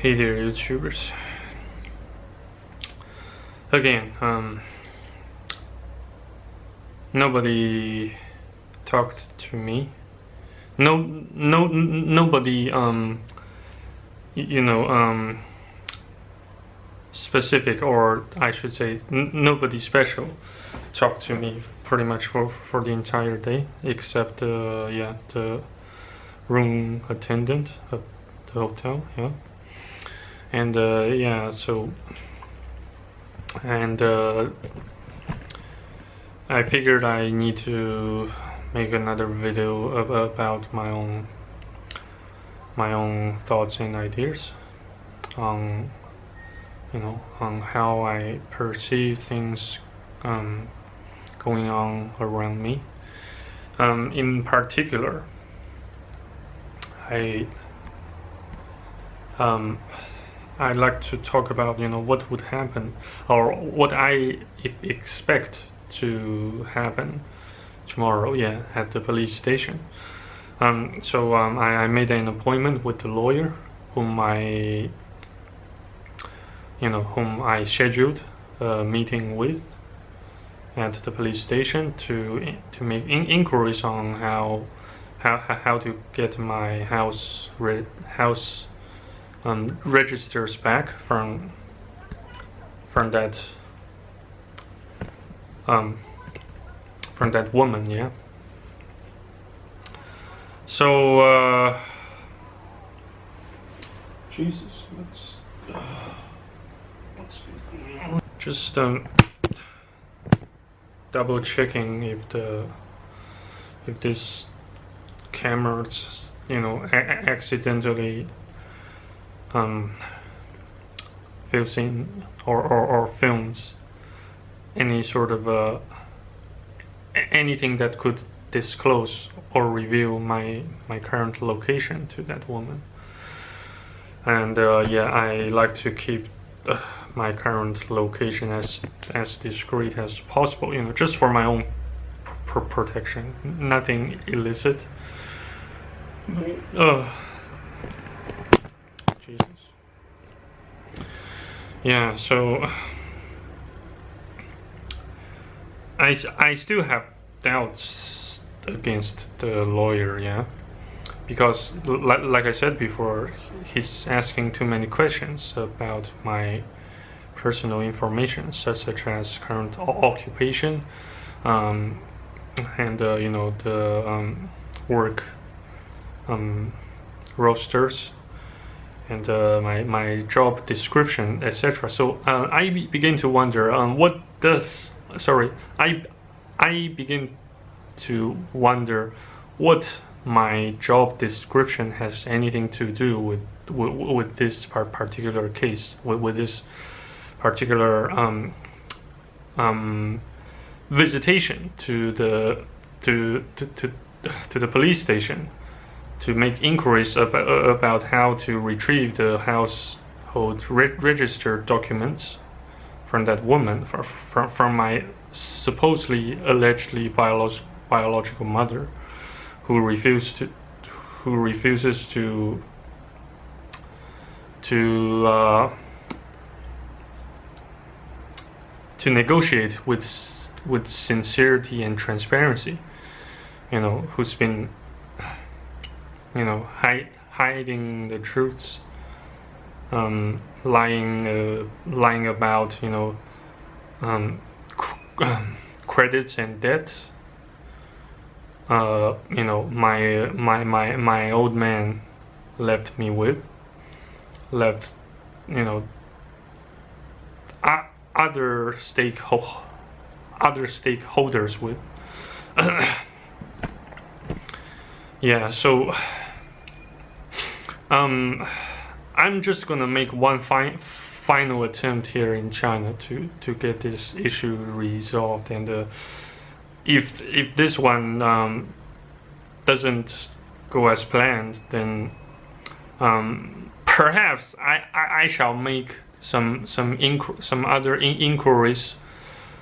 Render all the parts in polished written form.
Hey there, YouTubers. Again, nobody talked to me. Nobody, specific, or I should say, nobody special talked to me pretty much for the entire day, except, the room attendant at the hotel, yeah. And I figured I need to make another video about my own thoughts and ideas on on how I perceive things going on around me. In particular, I'd like to talk about what would happen, or what I expect to happen tomorrow, at the police station. I made an appointment with the lawyer whom I scheduled a meeting with at the police station to make inquiries on how to get my house registers back from that woman, yeah. So Jesus, what's just double checking if this camera accidentally fills in or films any sort of anything that could disclose or reveal my current location to that woman. And I like to keep my current location as discreet as possible, just for my own protection. Nothing illicit. Jesus. Yeah, so I still have doubts against the lawyer, yeah, because like I said before, he's asking too many questions about my personal information, such as current occupation, and the work rosters, and my job description, etc. So I begin to wonder I begin to wonder what my job description has anything to do with this particular case, with this particular visitation to the police station to make inquiries about how to retrieve the household register documents from that woman, from my supposedly allegedly biological mother, who refuses to negotiate with sincerity and transparency, who's been hiding the truths, lying about credits and debts. My old man left other stakeholders with. Yeah, so I'm just gonna make one final attempt here in China to get this issue resolved, and if this one doesn't go as planned, then perhaps I shall make some other inquiries,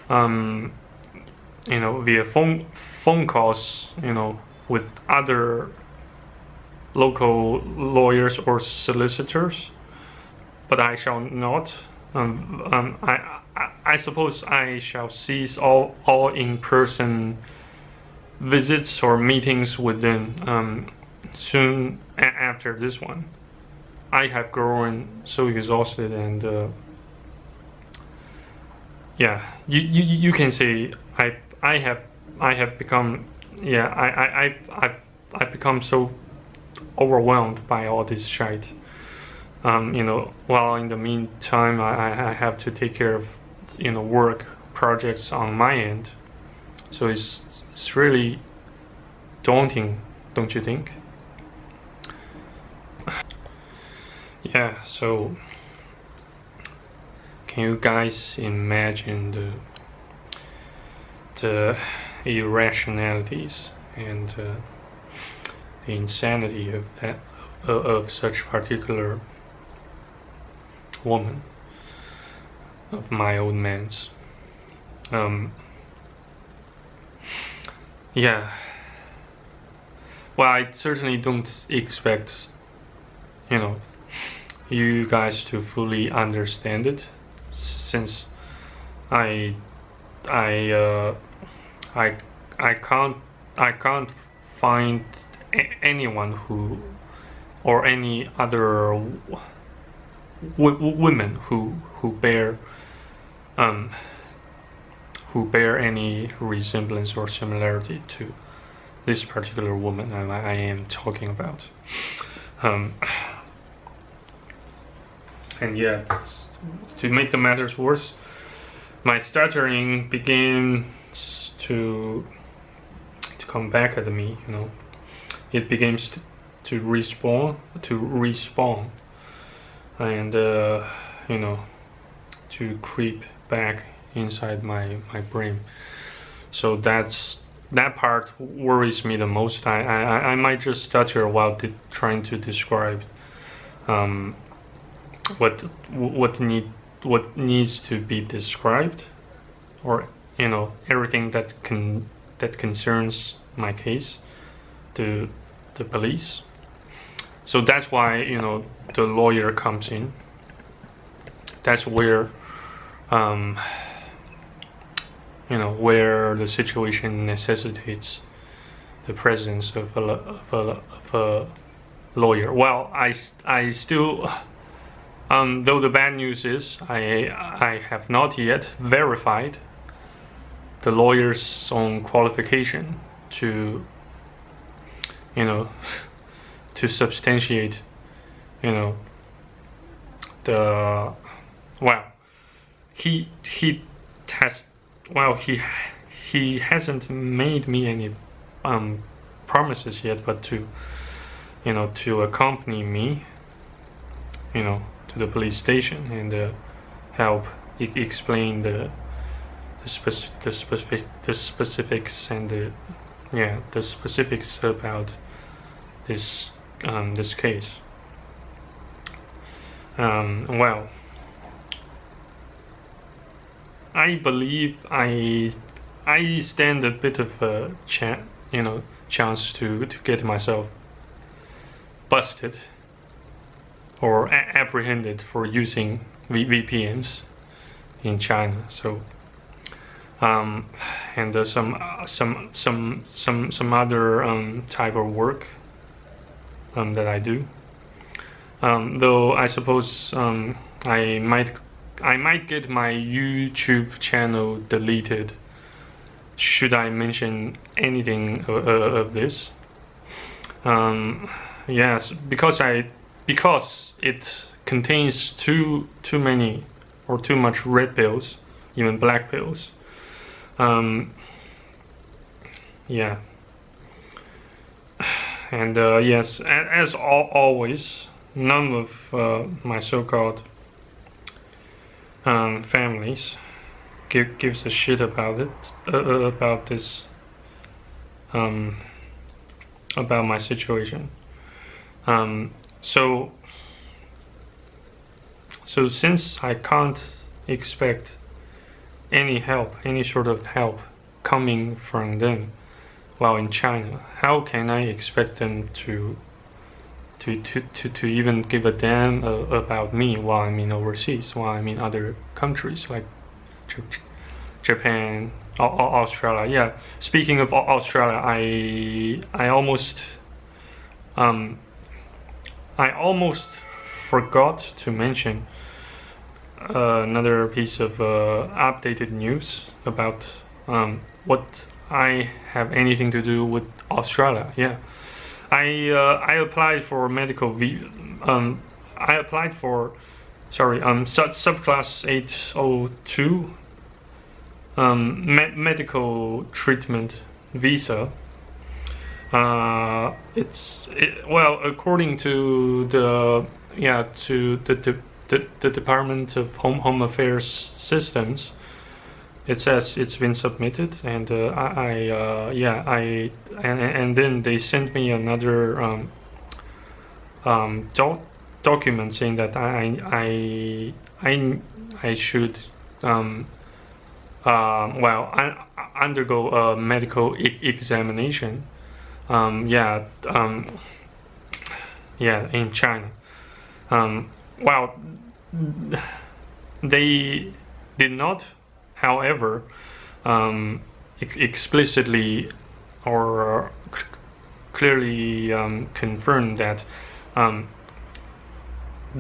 via phone calls, with other local lawyers or solicitors but I shall not. I suppose I shall cease all in-person visits or meetings with them soon after this one. I have grown so exhausted, and yeah, you can say I have become, yeah, I've become so overwhelmed by all this shite. While in the meantime I have to take care of work projects on my end, so it's really daunting, don't you think? Yeah, so can you guys imagine the irrationalities and the insanity of such particular woman, of my old man's? Yeah, well, I certainly don't expect you guys to fully understand it, since I I can't find anyone who, or any other women who bear any resemblance or similarity to this particular woman I am talking about. And yeah, to make the matters worse, my stuttering begins to come back at me. It begins to respawn, and to creep back inside my brain. So that part worries me the most. I might just stutter while trying to describe what needs to be described, or everything that concerns my case, the police. So that's why the lawyer comes in. That's where where the situation necessitates the presence of a lawyer. Well, I still, though the bad news is I have not yet verified the lawyer's own qualification to to substantiate the, well, he hasn't made me any promises yet, but to accompany me to the police station and help explain the specifics and the specifics about this case. Well, I believe I stand a bit of a chance to get myself busted or apprehended for using VPNs in China. So and some other type of work that I do. Though I suppose I might get my YouTube channel deleted should I mention anything of this. Yes, because it contains too many or too much red pills, even black pills. Yeah. And yes, as always, none of my so-called families gives a shit about it, about this, about my situation. So since I can't expect any help, any sort of help coming from them while in China, how can I expect them to to even give a damn about me while I'm in overseas, while I'm in other countries like Japan, Australia. Yeah, speaking of Australia, I almost um I almost forgot to mention another piece of updated news about what I have anything to do with Australia. Yeah, I applied for I applied for subclass 802 medical treatment visa. Well, according to the Department of Home Affairs Systems, it says it's been submitted, and and then they sent me another document saying that I should undergo a medical examination. In China. Well, they did not, however, explicitly or clearly confirm that the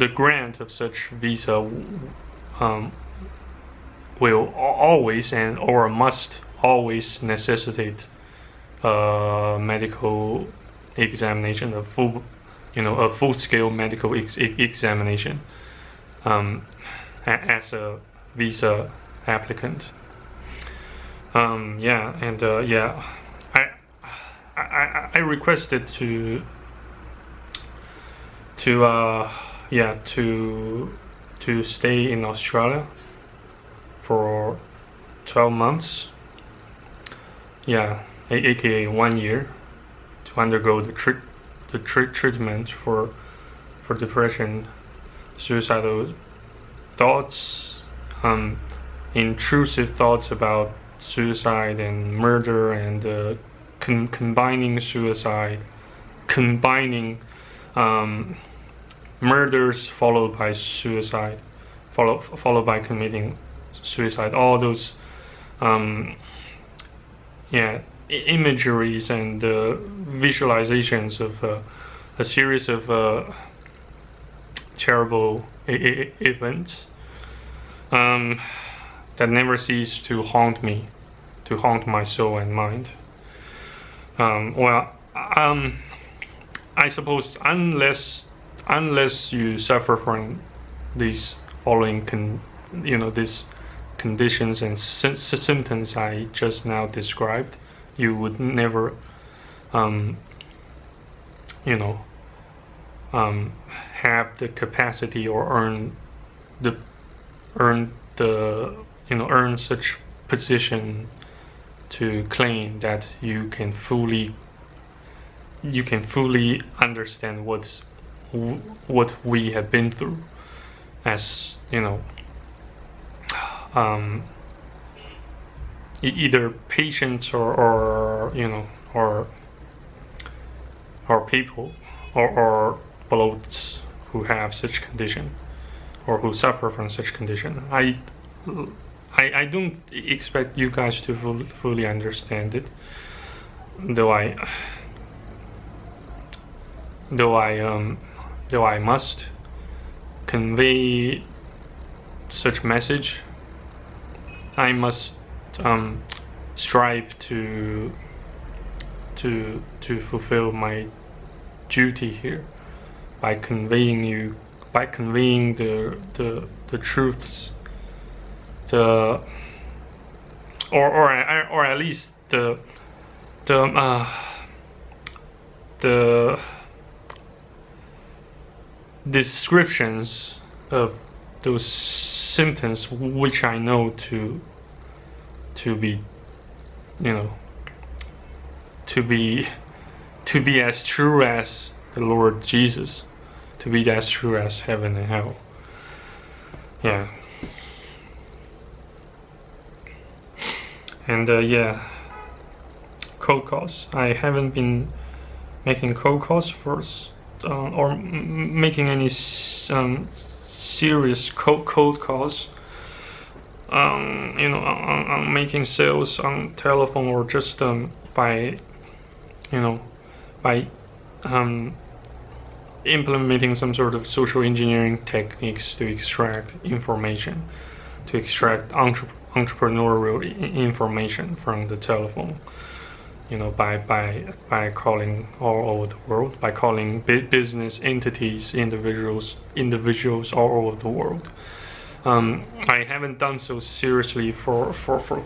grant of such visa will always or must always necessitate medical examination, a full-scale medical examination as a visa applicant. I requested to stay in Australia for 12 months. Yeah, aka 1 year, to undergo the treatment for depression, suicidal thoughts, intrusive thoughts about suicide and murder, and combining murders followed by suicide, followed by committing suicide. All those imageries and visualizations of a series of terrible events that never cease to haunt my soul and mind. I suppose unless you suffer from these following these conditions and symptoms I just now described, you would never have the capacity or earn such position to claim that you can fully understand what we have been through as either patients or people or bloats who have such condition or who suffer from such condition. I don't expect you guys to fully understand it, though I must convey such message. I must strive to fulfill my duty here by conveying the truths, or at least the descriptions of those symptoms which I know to be to be as true as the Lord Jesus, to be as true as heaven and hell. Yeah. And cold calls. I haven't been making cold calls for or making any serious cold calls. On making sales on telephone, or just by by implementing some sort of social engineering techniques to extract information, to extract entrepreneurial information from the telephone. By calling all over the world, by calling business entities, individuals all over the world. I haven't done so seriously for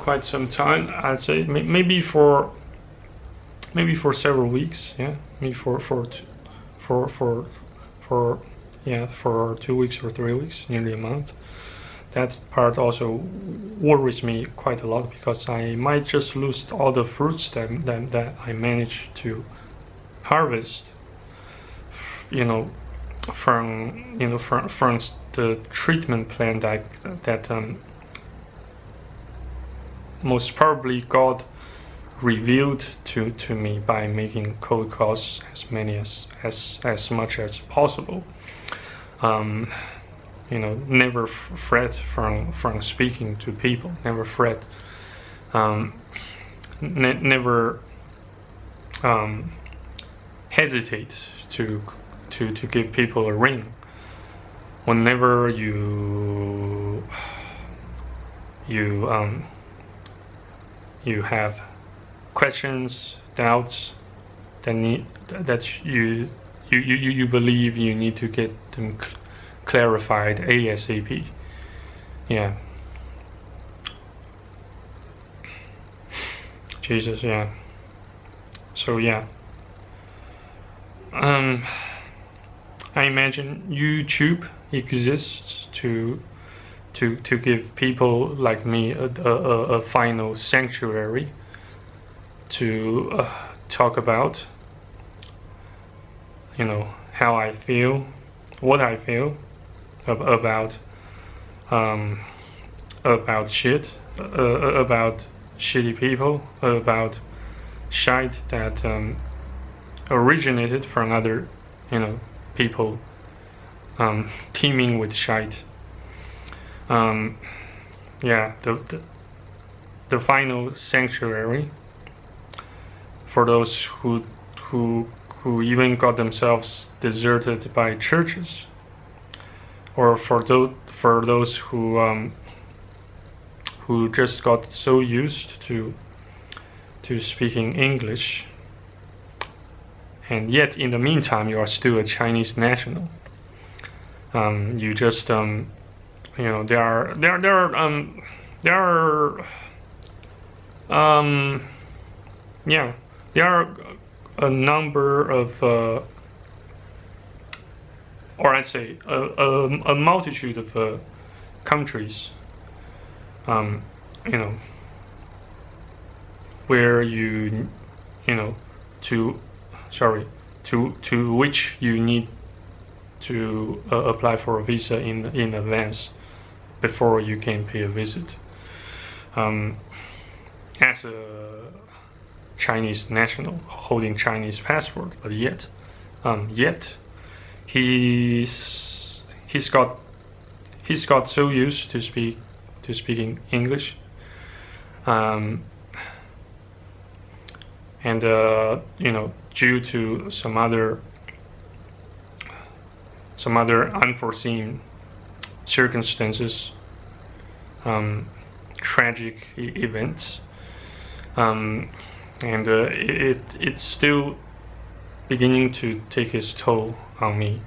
quite some time. I'd say maybe for several weeks. Yeah, maybe for 2 weeks or 3 weeks, nearly a month. That part also worries me quite a lot, because I might just lose all the fruits that I managed to harvest. From the treatment plan that most probably God revealed to me by making cold calls as much as possible. Never fret from speaking to people. Never fret. Never hesitate to give people a ring whenever you have questions, doubts that you believe you need to get them clarified ASAP. Yeah. Jesus, yeah. So yeah. I imagine YouTube exists to give people like me a final sanctuary to talk about, how I feel, what I feel about shit, about shitty people, about shite that originated from other, people teeming with shite. Yeah, the final sanctuary for those who even got themselves deserted by churches, or for those who just got so used to speaking English, and yet in the meantime you are still a Chinese national. You just there are a number of or I'd say a multitude of countries, where to which you need to apply for a visa in advance before you can pay a visit. As a Chinese national holding Chinese passport, but yet he's got so used to speaking English, and due to some other unforeseen circumstances, tragic events, and it's still beginning to take its toll on me.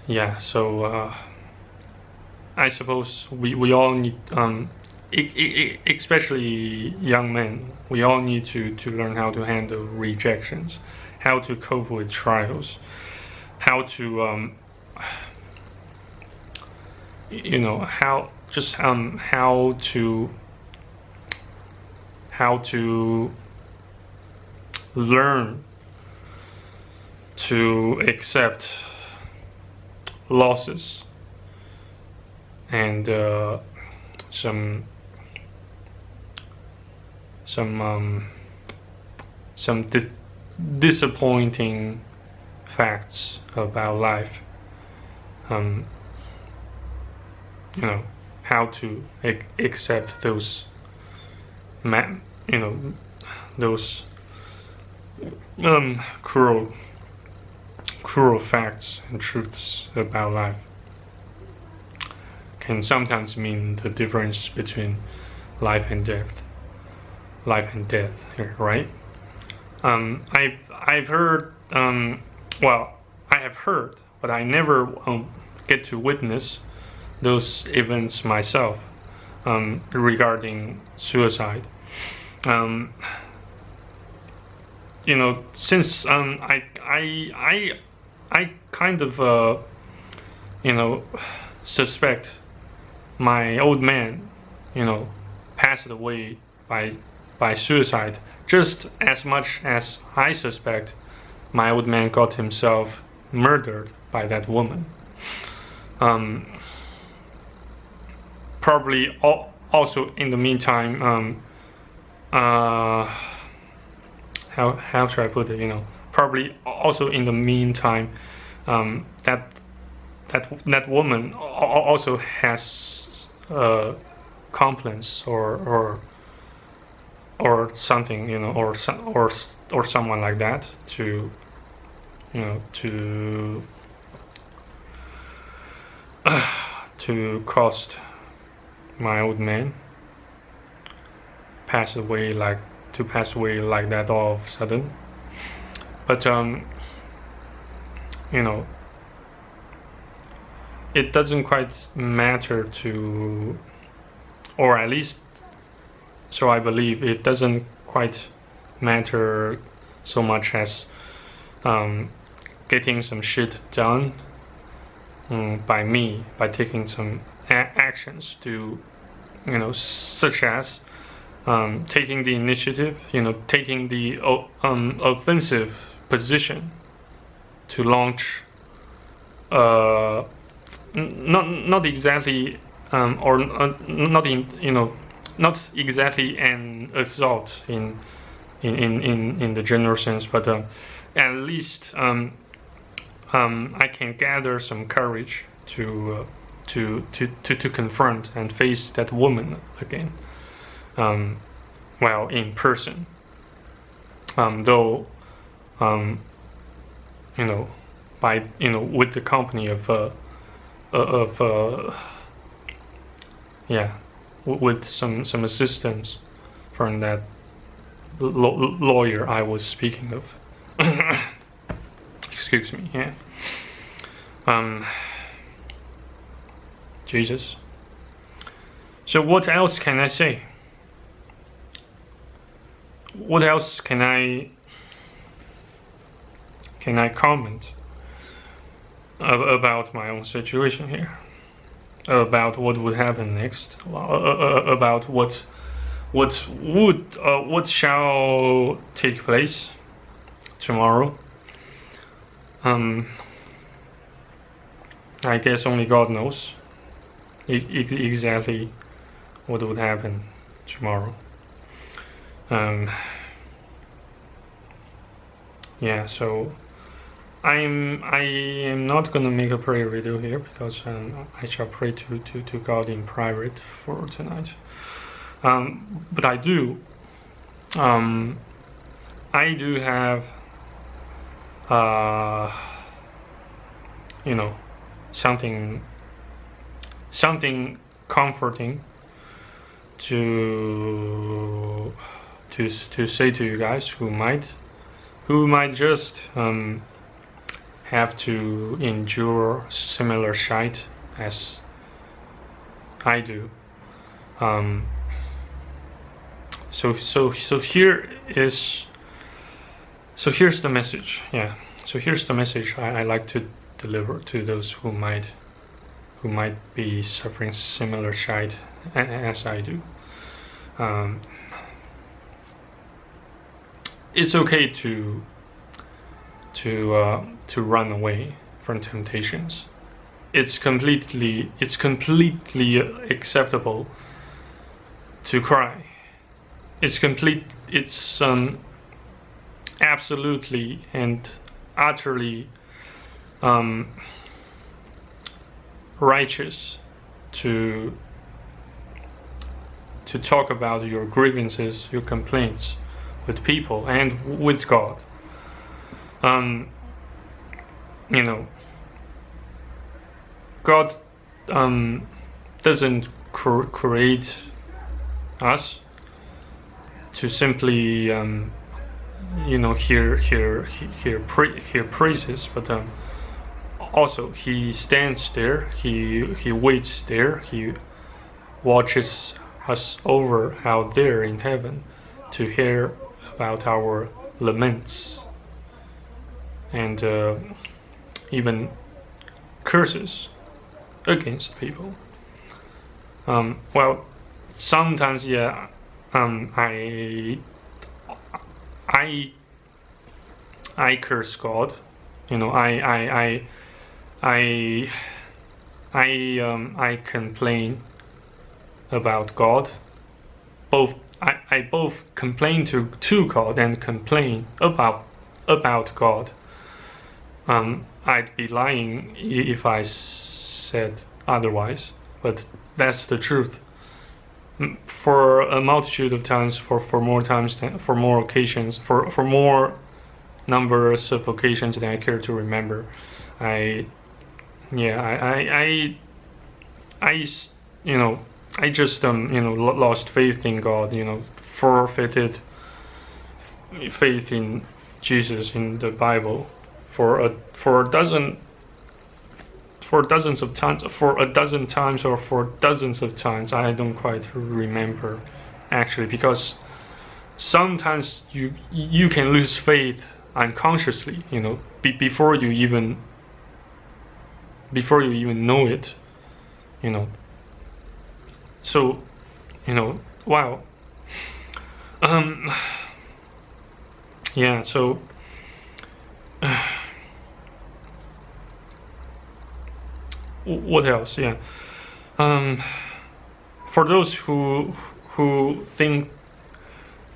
Yeah, so I suppose we all need, especially young men, we all need to learn how to handle rejections, how to cope with trials, how to how to learn to accept losses and some some disappointing facts about life. You know, how to accept those those cruel facts and truths about life can sometimes mean the difference between life and death. Life and death here, right? I've heard, well, I have heard, but I never get to witness those events myself, regarding suicide. You know, since I kind of you know, suspect my old man, you know, passed away by suicide, just as much as I suspect my old man got himself murdered by that woman. Probably also in the meantime, how should I put it? You know, probably also in the meantime, that woman also has complaints or something, you know, or someone like that to, you know, to cost my old man pass away like that all of a sudden. But you know, it doesn't quite matter to, or at least so I believe, it doesn't quite matter so much as getting some shit done by me, by taking some actions to, you know, such as taking the initiative, you know, taking the offensive position to launch not exactly or not in, you know, not exactly an assault in the general sense, but at least I can gather some courage to confront and face that woman again, well, in person. Though you know, by, you know, with the company of yeah, with some assistance from that lawyer I was speaking of. Excuse me. Yeah. Jesus. So what else can I say? What else can I comment about my own situation here? About what would happen next? About what shall take place tomorrow? I guess only God knows exactly what would happen tomorrow. Yeah, so I am not gonna make a prayer video here because I shall pray to God in private for tonight. But I do have you know, something comforting to say to you guys who might just have to endure similar shite as I do. So here's the message. Yeah. So here's the message I like to deliver to those who might be suffering similar shite as I do. It's okay to run away from temptations. It's completely acceptable to cry it's complete. It's absolutely and utterly righteous to talk about your grievances, your complaints with people and with God. You know, God doesn't create us to simply hear praises, but also He stands there, He waits there, He watches us over out there in heaven to hear about our laments and even curses against people. Well, sometimes, yeah, I curse God. I complain about God. I both complain to God and complain about God. I'd be lying if I said otherwise, but that's the truth. For a multitude of times, for more times, for more occasions, for more numbers of occasions than I care to remember, I just lost faith in God. Forfeited faith in Jesus, in the Bible, for a dozen times, or for dozens of times. I don't quite remember, actually, because sometimes you can lose faith unconsciously, before you even know it, So, wow. Yeah. So. What else? Yeah. For those who think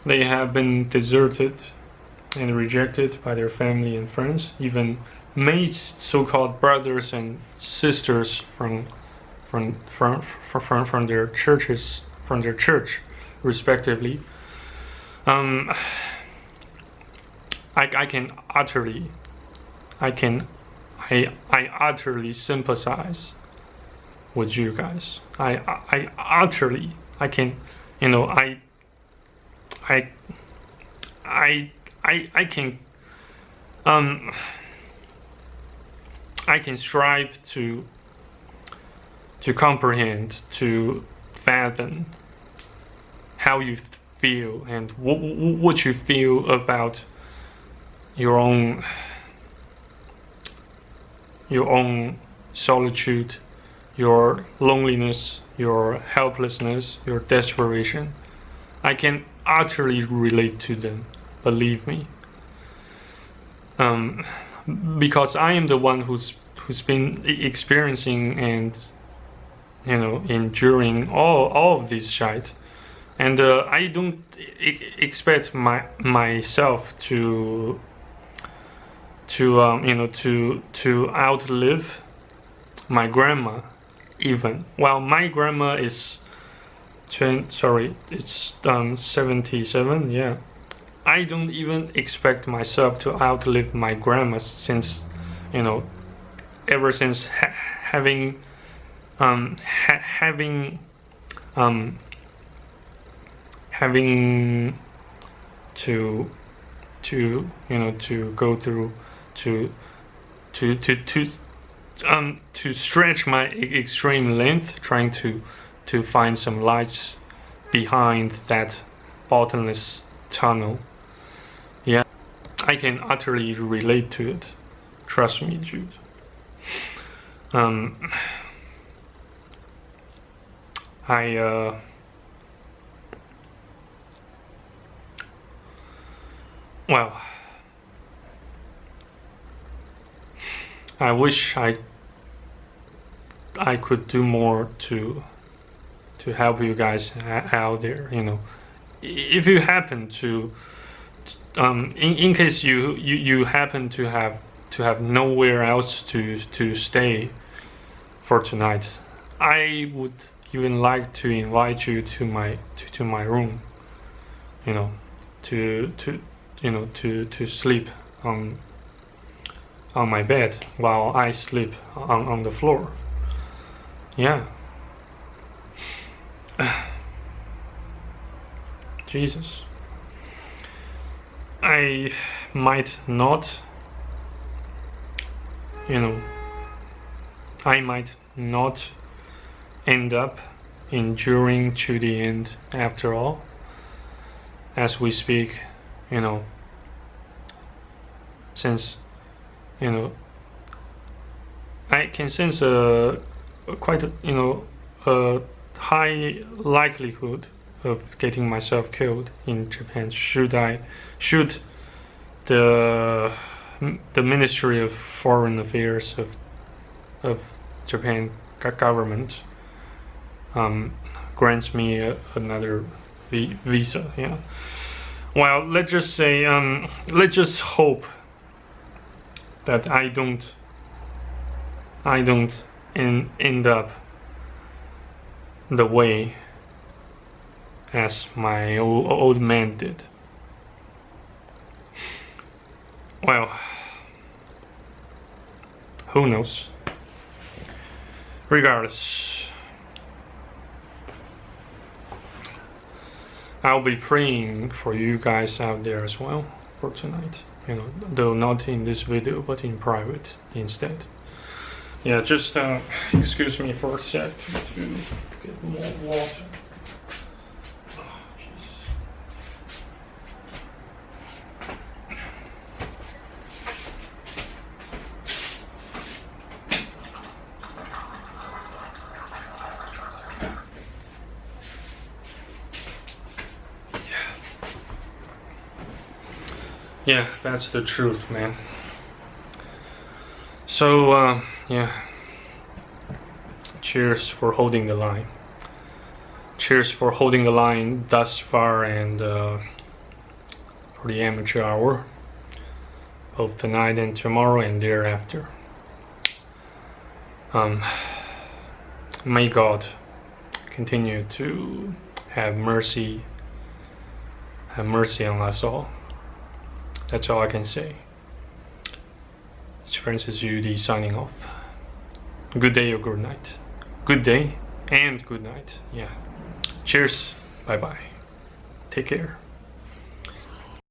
they have been deserted and rejected by their family and friends, even mates, so-called brothers and sisters from their churches, from their church, respectively. I utterly sympathize with you guys. I can strive to comprehend, to fathom how you feel and what you feel about your own solitude, your loneliness, your helplessness, your desperation. I can utterly relate to them, believe me. Because I am the one who's been experiencing and enduring all of this shit, and I don't expect myself to outlive my grandma, even. Well, my grandma is 77. Yeah, I don't even expect myself to outlive my grandma, since ever since having to go through to stretch my extreme length, trying to find some lights behind that bottomless tunnel. Yeah, I can utterly relate to it. Trust me, Jude. Well, I wish I could do more to help you guys out there, if you happen to, in case you happen to have nowhere else to stay for tonight, I would even like to invite you to my room, you know, to sleep on my bed while I sleep on the floor. Yeah. Jesus. I might not, I might not end up enduring to the end after all. As we speak, since, I can sense quite a high likelihood of getting myself killed in Japan. Should the Ministry of Foreign Affairs of Japan government grants me another visa? Yeah. Well, let's just say, let's just hope that I don't end up the way as my old man did. Well, who knows? Regardless, I'll be praying for you guys out there as well for tonight. Though not in this video, but in private instead. Yeah, just excuse me for a sec to get more water. Yeah, that's the truth, man. So, yeah. Cheers for holding the line. Cheers for holding the line thus far, and for the amateur hour, both tonight and tomorrow and thereafter. May God continue to have mercy on us all. That's all I can say. It's Francis UD signing off. Good day or good night. Good day and good night. Yeah. Cheers. Bye bye. Take care.